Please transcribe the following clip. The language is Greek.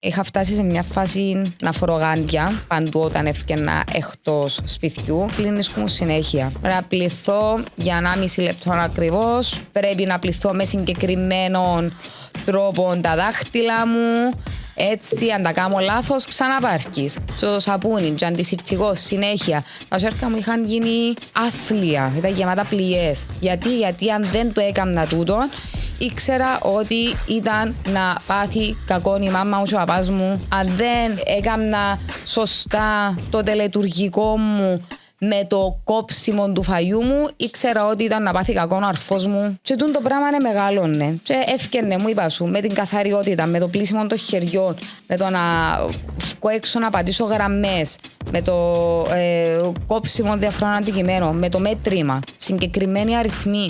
Είχα φτάσει σε μια φάση να φορώ γάντια παντού όταν έφτιανα εκτός σπιτιού. Κλίνισκουν συνέχεια. Πρέπει να πληθώ για 1,5 λεπτό ακριβώς. Πρέπει να πληθώ με συγκεκριμένον τρόπο τα δάχτυλα μου. Έτσι, αν τα κάνω λάθος, ξαναπάρχεις. Στο σαπούνι, και αντισηπτικό, συνέχεια. Τα σέρκα μου είχαν γίνει άθλια, ήταν γεμάτα πληγές. Γιατί αν δεν το έκανα τούτο, ήξερα ότι ήταν να πάθει κακό η μάμα μου και ο παπάς μου. Αν δεν έκανα σωστά το τελετουργικό μου με το κόψιμο του φαγιού μου, ήξερα ότι ήταν να πάθει κακό ο αρφός μου. Και τούτο το πράγμα είναι μεγάλωνε. Και έφτιανε, μου είπα σου, με την καθαριότητα, με το πλήσιμο των χεριών, με το να βγω έξω να πατήσω γραμμές, με το κόψιμο διαφορών αντικειμένων, με το μέτρημα, συγκεκριμένοι αριθμοί.